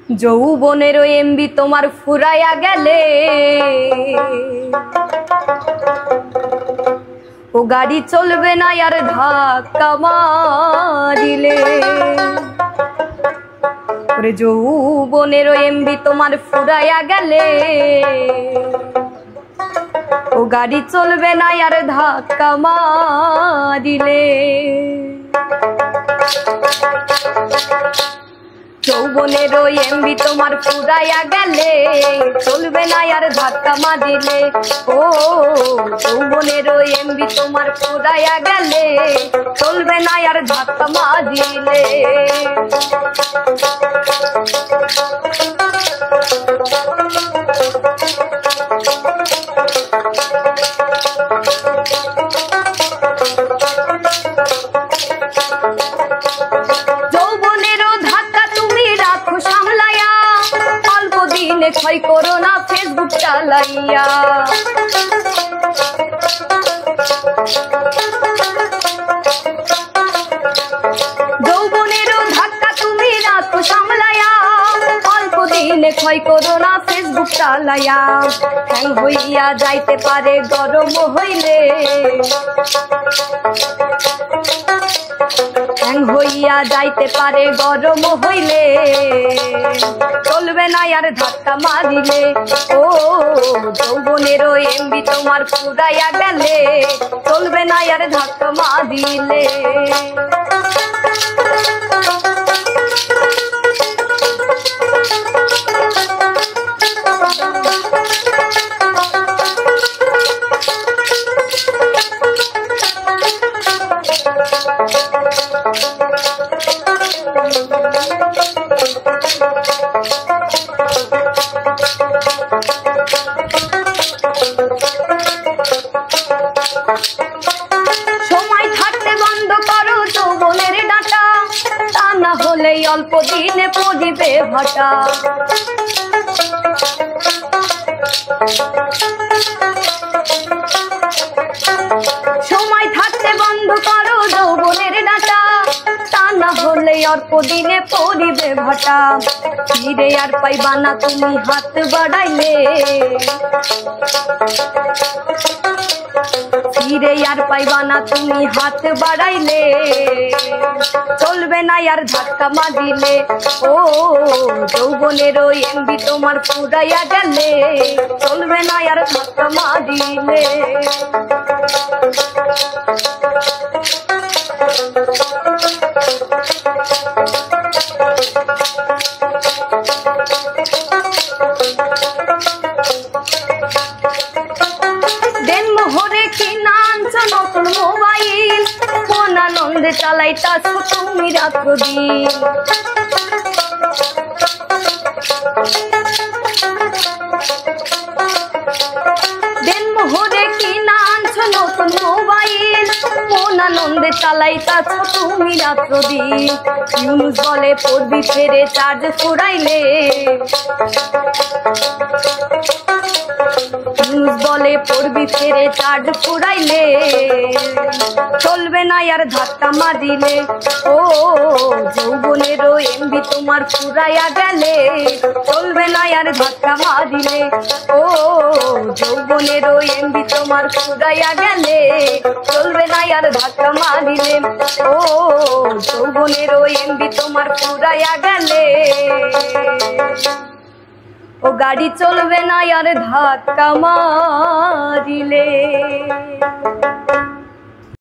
যৌবনের এমবি তোমার ফুরাইয়া গেলে ও গাড়ি চলবে না আর ধাক্কা মারিলে। ওরে যৌবনের এমবি তোমার ফুরাইয়া গেলে ও গাড়ি চলবে না আর ধাক্কা মারিলে। যৌবনের এমবি তোমার ফুরাইয়া গেলে চলবে না আর ধাক্কা মারিলে। ও যৌবনের এমবি তোমার ফুরাইয়া গেলে চলবে না আর ধাক্কা মারিলে। ক্ষয় করো না ফেসবুক চালাইয়া। যৌবনেরও ধাক্কা তুমি রাখো সামলাইয়া, অল্প দিনে ক্ষয় করো না ফেসবুক চালাইয়া। হ্যাং হইয়া যাইতে পারে গরম হইলে, হ্যাং হইয়া যাইতে পারে গরম হইলে চলবে না আর ধাক্কা মারিলে। ও যৌবনেরও এমবি তোমার ফুরাইয়া গেলে চলবে না আর ধাক্কা মারিলে। সময় থাকতে বন্ধ করো যৌবনের ডাটা, তা না হলে অল্প দিনে পড়িবে ভাটা। সময় থাকতে বন্ধ করো যৌবনের ডাটা, তা না হলে অল্প দিনে পড়িবে ভাটা। ফিরে আর পাইবা না তুমি হাত বাড়াইলে, ফিরে আর পাইবা না তুমি হাত বাড়াইলে চলবে না আর ধাক্কা মারিলে। ও যৌবনেরও এমবি তোমার ফুরাইয়া গেলে চলবে না আর ধাক্কা মারিলে। দেনমোহরে কিনা আনছো নতুন মোবাইল, কোন আনন্দে চালাইতাছো তুমি রাত্র দিন। দেনমোহরে কিনা আনছো নতুন মোবাইল, কোন আনন্দে চালাইতাছো তুমি রাত্র দিন। ইউনুস বলে পড়বি ফেরে চার্জ ফুরাইলে, ইউনুস বলে পড়বি ফেরে চার্জ ফুরাইলে চলবে না আর ধাক্কা মারিলে। ও যৌবনেরও এমবি তোমার ফুরাইয়া গেলে চলবে না আর ধাক্কা মারিলে। ও যৌবনেরও এমবি তোমার ফুরাইয়া গেলে চলবে না আর ধাক্কা মারিলে। ও যৌবনেরও এমবি তোমার ফুরাইয়া গেলে ও গাড়ি চলবে না আর ধাক্কা মারিলে।